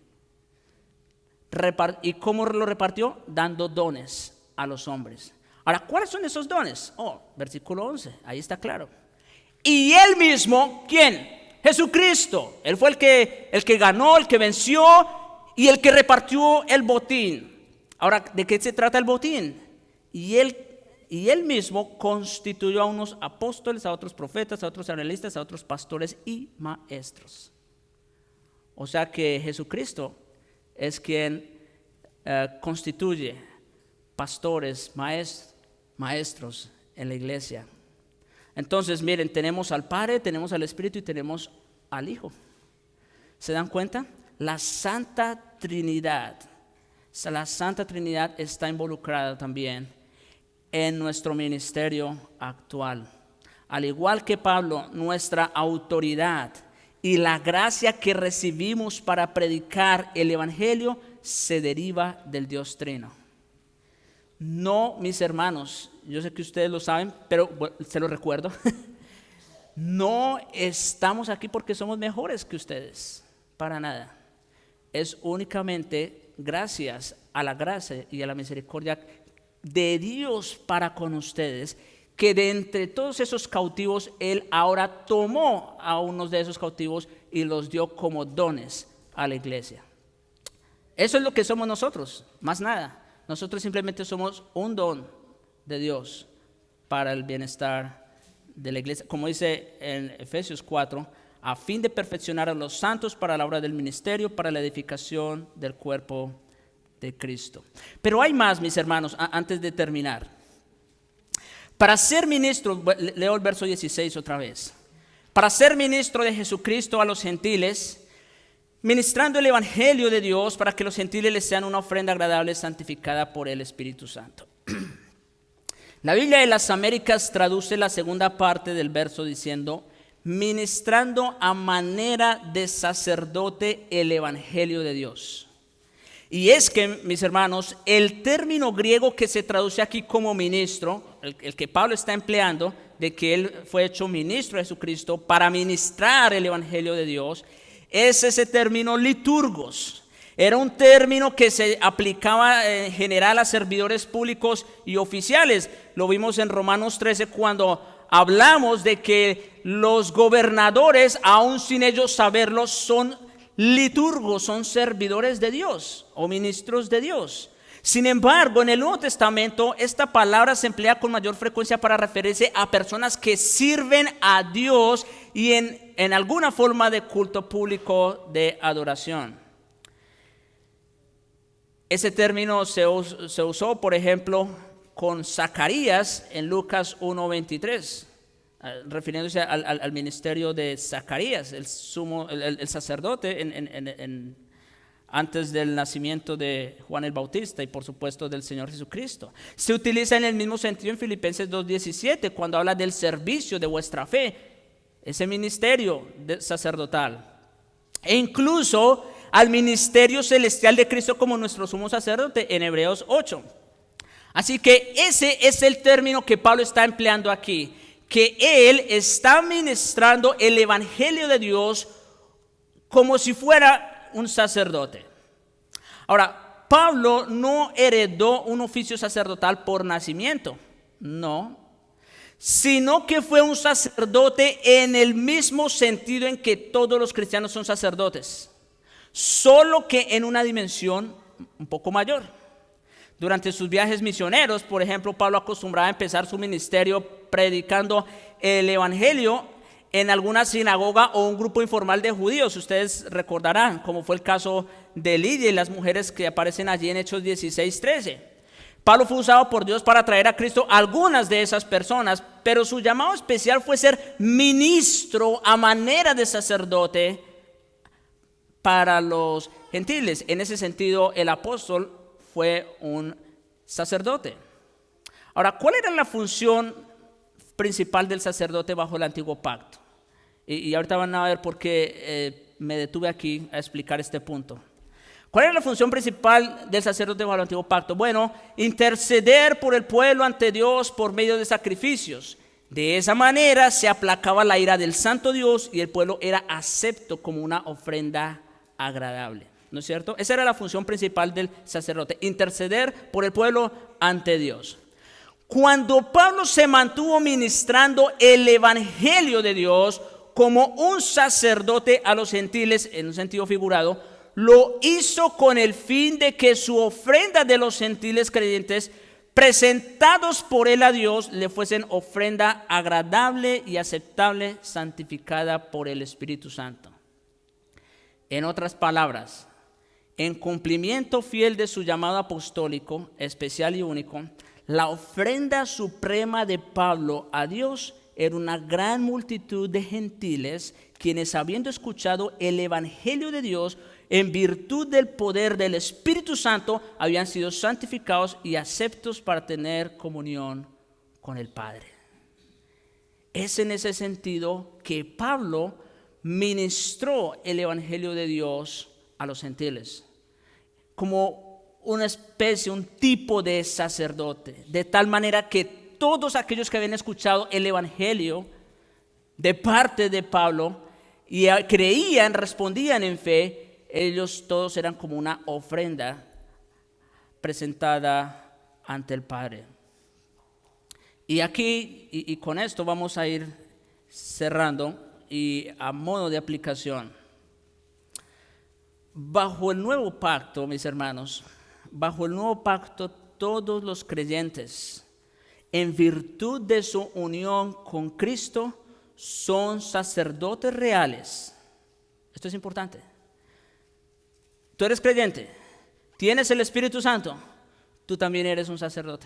¿Y cómo lo repartió? Dando dones a los hombres. Ahora, ¿cuáles son esos dones? Versículo 11, ahí está claro. Y Él mismo, ¿quién? Jesucristo. Él fue el que ganó, el que venció y el que repartió el botín. Ahora, ¿de qué se trata el botín? Y él mismo constituyó a unos apóstoles, a otros profetas, a otros evangelistas, a otros pastores y maestros. O sea que Jesucristo es quien constituye pastores, maestros en la iglesia. Entonces, miren, tenemos al Padre, tenemos al Espíritu y tenemos al Hijo. ¿Se dan cuenta? La Santa Trinidad está involucrada también en nuestro ministerio actual. Al igual que Pablo, nuestra autoridad y la gracia que recibimos para predicar el Evangelio se deriva del Dios Trino. No, mis hermanos, yo sé que ustedes lo saben, pero se lo recuerdo. No estamos aquí porque somos mejores que ustedes, para nada. Es únicamente gracias a la gracia y a la misericordia de Dios para con ustedes, que de entre todos esos cautivos, Él ahora tomó a unos de esos cautivos y los dio como dones a la iglesia. Eso es lo que somos nosotros, más nada. Nosotros simplemente somos un don de Dios para el bienestar de la iglesia. Como dice en Efesios 4, a fin de perfeccionar a los santos para la obra del ministerio, para la edificación del cuerpo de Cristo. Pero hay más, mis hermanos, antes de terminar. Para ser ministro, leo el verso 16 otra vez. Para ser ministro de Jesucristo a los gentiles, ministrando el Evangelio de Dios para que los gentiles les sean una ofrenda agradable santificada por el Espíritu Santo. La Biblia de las Américas traduce la segunda parte del verso diciendo, ministrando a manera de sacerdote el Evangelio de Dios. Y es que, mis hermanos, el término griego que se traduce aquí como ministro, el que Pablo está empleando, de que él fue hecho ministro de Jesucristo para ministrar el Evangelio de Dios, es ese término liturgos. Era un término que se aplicaba en general a servidores públicos y oficiales. Lo vimos en Romanos 13 cuando hablamos de que los gobernadores, aun sin ellos saberlo, son liturgos, son servidores de Dios o ministros de Dios. Sin embargo, en el Nuevo Testamento esta palabra se emplea con mayor frecuencia para referirse a personas que sirven a Dios y en alguna forma de culto público de adoración. Ese término se usó, por ejemplo, con Zacarías en Lucas 1:23, refiriéndose al ministerio de Zacarías, el sacerdote antes del nacimiento de Juan el Bautista y por supuesto del Señor Jesucristo. Se utiliza en el mismo sentido en Filipenses 2:17 cuando habla del servicio de vuestra fe, ese ministerio sacerdotal. E incluso al ministerio celestial de Cristo como nuestro sumo sacerdote en Hebreos 8. Así que ese es el término que Pablo está empleando aquí, que él está ministrando el Evangelio de Dios como si fuera un sacerdote. Ahora, Pablo no heredó un oficio sacerdotal por nacimiento, no, sino que fue un sacerdote en el mismo sentido en que todos los cristianos son sacerdotes, solo que en una dimensión un poco mayor. Durante sus viajes misioneros, por ejemplo, Pablo acostumbraba a empezar su ministerio predicando el evangelio en alguna sinagoga o un grupo informal de judíos. Ustedes recordarán, como fue el caso de Lidia y las mujeres que aparecen allí en Hechos 16:13. Pablo fue usado por Dios para traer a Cristo a algunas de esas personas, pero su llamado especial fue ser ministro a manera de sacerdote para los gentiles. En ese sentido, el apóstol fue un sacerdote. Ahora, ¿cuál era la función principal del sacerdote bajo el antiguo pacto? Y ahorita van a ver por qué me detuve aquí a explicar este punto. ¿Cuál era la función principal del sacerdote bajo el antiguo pacto? Bueno, interceder por el pueblo ante Dios por medio de sacrificios. De esa manera se aplacaba la ira del santo Dios y el pueblo era acepto como una ofrenda agradable. ¿No es cierto? Esa era la función principal del sacerdote, interceder por el pueblo ante Dios. Cuando Pablo se mantuvo ministrando el evangelio de Dios como un sacerdote a los gentiles, en un sentido figurado, lo hizo con el fin de que su ofrenda de los gentiles creyentes presentados por él a Dios le fuesen ofrenda agradable y aceptable, santificada por el Espíritu Santo. En otras palabras, en cumplimiento fiel de su llamado apostólico, especial y único, la ofrenda suprema de Pablo a Dios era una gran multitud de gentiles quienes, habiendo escuchado el evangelio de Dios, en virtud del poder del Espíritu Santo, habían sido santificados y aceptos para tener comunión con el Padre. Es en ese sentido que Pablo ministró el evangelio de Dios a los gentiles, como una especie, un tipo de sacerdote, de tal manera que todos aquellos que habían escuchado el evangelio de parte de Pablo y creían, respondían en fe, ellos todos eran como una ofrenda presentada ante el Padre. Y aquí, y con esto vamos a ir cerrando, y a modo de aplicación, bajo el nuevo pacto, mis hermanos, bajo el nuevo pacto, todos los creyentes, en virtud de su unión con Cristo, son sacerdotes reales. Esto es importante. Tú eres creyente, tienes el Espíritu Santo, tú también eres un sacerdote,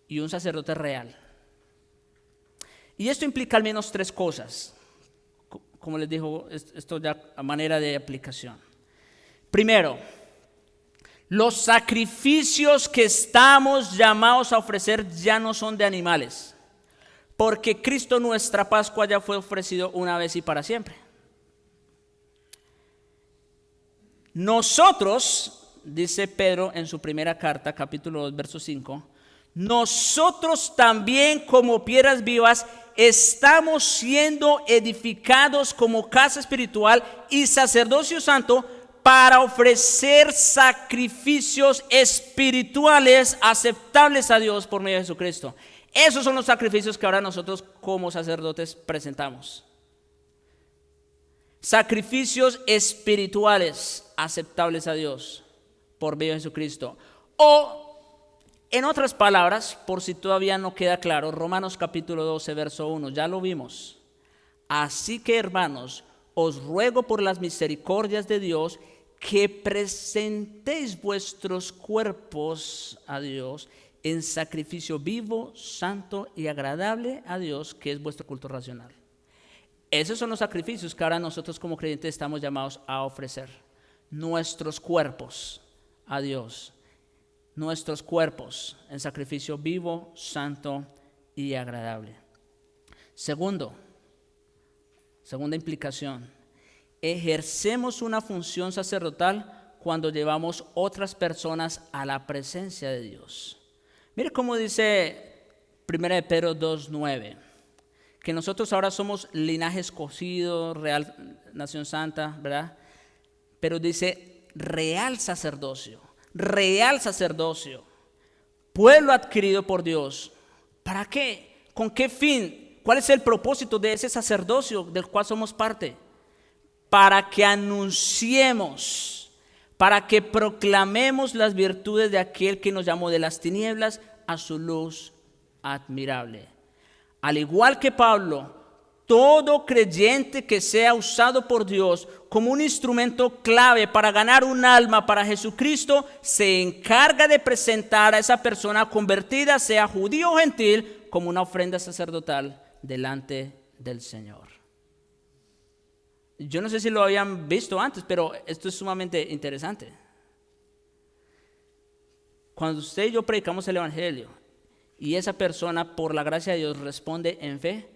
y un sacerdote real. Y esto implica al menos tres cosas, como les digo, esto ya a manera de aplicación. Primero, los sacrificios que estamos llamados a ofrecer ya no son de animales, porque Cristo, nuestra Pascua, ya fue ofrecido una vez y para siempre. Nosotros, dice Pedro en su primera carta, capítulo 2, verso 5, nosotros también como piedras vivas estamos siendo edificados como casa espiritual y sacerdocio santo para ofrecer sacrificios espirituales aceptables a Dios por medio de Jesucristo. Esos son los sacrificios que ahora nosotros como sacerdotes presentamos. Sacrificios espirituales aceptables a Dios por medio de Jesucristo. O, en otras palabras, por si todavía no queda claro, Romanos capítulo 12, verso 1, ya lo vimos. Así que, hermanos, os ruego por las misericordias de Dios que presentéis vuestros cuerpos a Dios en sacrificio vivo, santo y agradable a Dios, que es vuestro culto racional. Esos son los sacrificios que ahora nosotros como creyentes estamos llamados a ofrecer. Nuestros cuerpos a Dios. Nuestros cuerpos en sacrificio vivo, santo y agradable. Segunda implicación, ejercemos una función sacerdotal cuando llevamos otras personas a la presencia de Dios. Mire cómo dice 1 Pedro 2:9, que nosotros ahora somos linaje escogido, real nación santa, ¿verdad? Pero dice, real sacerdocio, pueblo adquirido por Dios. ¿Para qué? ¿Con qué fin? ¿Cuál es el propósito de ese sacerdocio del cual somos parte? Para que anunciemos, para que proclamemos las virtudes de aquel que nos llamó de las tinieblas a su luz admirable. Al igual que Pablo, todo creyente que sea usado por Dios como un instrumento clave para ganar un alma para Jesucristo, se encarga de presentar a esa persona convertida, sea judío o gentil, como una ofrenda sacerdotal delante del Señor. Yo no sé si lo habían visto antes, pero esto es sumamente interesante. Cuando usted y yo predicamos el Evangelio y esa persona, por la gracia de Dios, responde en fe,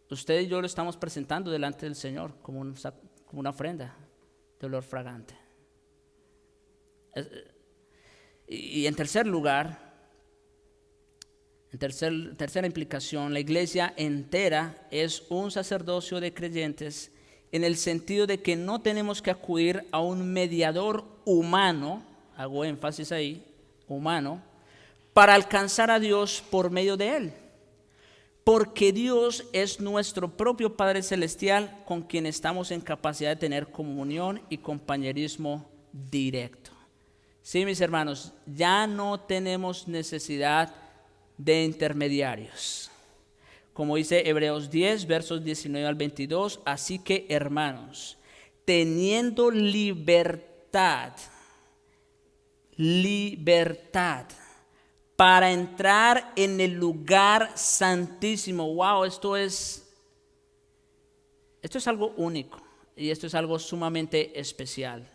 usted y yo lo estamos presentando delante del Señor como una ofrenda de olor fragante. Y en tercer lugar, tercera implicación, la iglesia entera es un sacerdocio de creyentes en el sentido de que no tenemos que acudir a un mediador humano, hago énfasis ahí, humano, para alcanzar a Dios por medio de él. Porque Dios es nuestro propio Padre Celestial con quien estamos en capacidad de tener comunión y compañerismo directo. Sí, mis hermanos, ya no tenemos necesidad de intermediarios. Como dice Hebreos 10, versos 19 al 22, así que hermanos, teniendo libertad para entrar en el lugar santísimo. Wow, esto es algo único y esto es algo sumamente especial,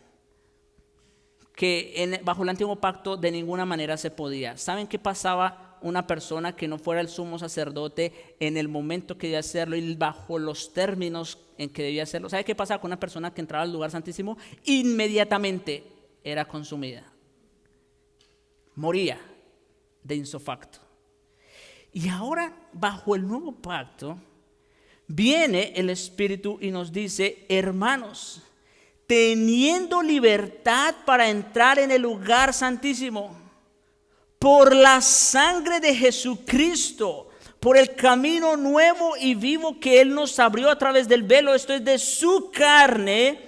que bajo el antiguo pacto de ninguna manera se podía. ¿Saben qué pasaba? Una persona que no fuera el sumo sacerdote en el momento que debía hacerlo y bajo los términos en que debía hacerlo. ¿Sabe qué pasaba con una persona que entraba al lugar santísimo? Inmediatamente era consumida, moría de insofacto. Y ahora, bajo el nuevo pacto, viene el Espíritu y nos dice: hermanos, teniendo libertad para entrar en el lugar santísimo, por la sangre de Jesucristo, por el camino nuevo y vivo que Él nos abrió a través del velo, esto es de su carne,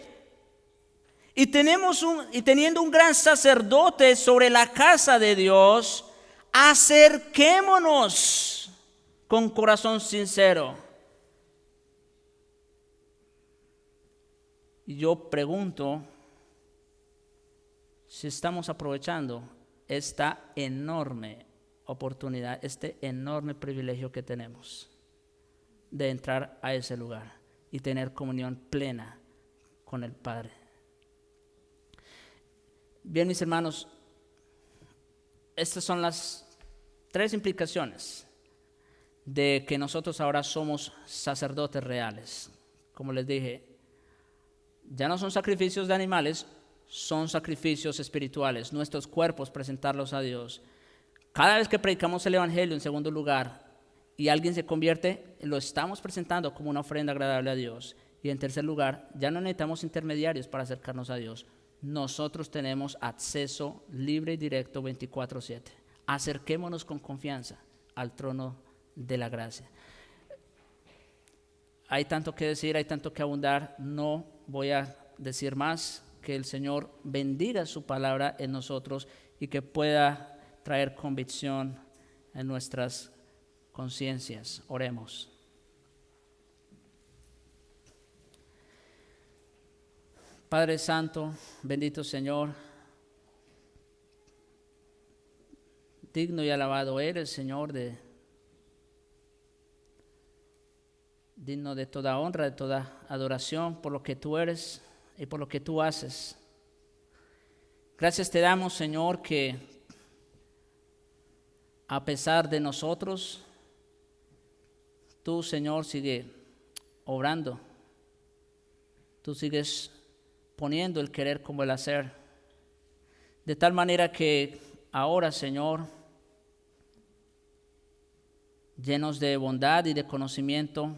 y teniendo un gran sacerdote sobre la casa de Dios, acerquémonos con corazón sincero. Y yo pregunto si estamos aprovechando esta enorme oportunidad, este enorme privilegio que tenemos de entrar a ese lugar y tener comunión plena con el Padre. Bien, mis hermanos, estas son las 3 implicaciones de que nosotros ahora somos sacerdotes reales. Como les dije, ya no son sacrificios de animales, son sacrificios espirituales, nuestros cuerpos, presentarlos a Dios. Cada vez que predicamos el Evangelio, en segundo lugar, y alguien se convierte, lo estamos presentando como una ofrenda agradable a Dios. Y en tercer lugar, ya no necesitamos intermediarios para acercarnos a Dios. Nosotros tenemos acceso libre y directo 24/7. Acerquémonos con confianza al trono de la gracia. Hay tanto que decir, hay tanto que abundar, no voy a decir más. Que el Señor bendiga su palabra en nosotros y que pueda traer convicción en nuestras conciencias. Oremos. Padre Santo, bendito Señor, digno y alabado eres, Señor, digno de toda honra, de toda adoración por lo que tú eres y por lo que tú haces. Gracias te damos, Señor, que a pesar de nosotros, tú, Señor, sigues obrando. Tú sigues poniendo el querer como el hacer. De tal manera que ahora, Señor, llenos de bondad y de conocimiento,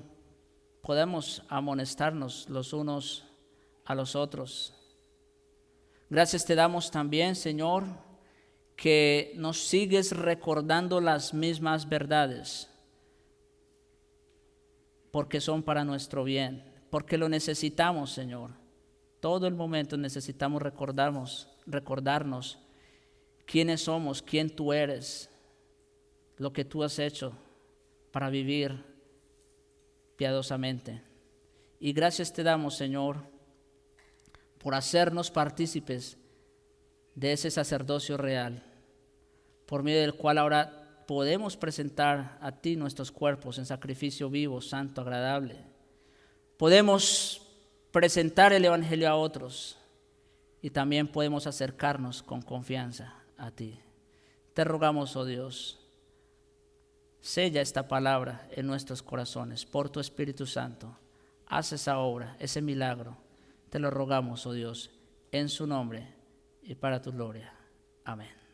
podemos amonestarnos los unos a los otros. Gracias te damos también, Señor, que nos sigues recordando las mismas verdades, porque son para nuestro bien, porque lo necesitamos, Señor. Todo el momento necesitamos recordarnos quiénes somos, quién tú eres, lo que tú has hecho para vivir piadosamente. Y gracias te damos, Señor, por hacernos partícipes de ese sacerdocio real, por medio del cual ahora podemos presentar a ti nuestros cuerpos en sacrificio vivo, santo, agradable. Podemos presentar el Evangelio a otros y también podemos acercarnos con confianza a ti. Te rogamos, oh Dios, sella esta palabra en nuestros corazones por tu Espíritu Santo. Haz esa obra, ese milagro. Te lo rogamos, oh Dios, en su nombre y para tu gloria. Amén.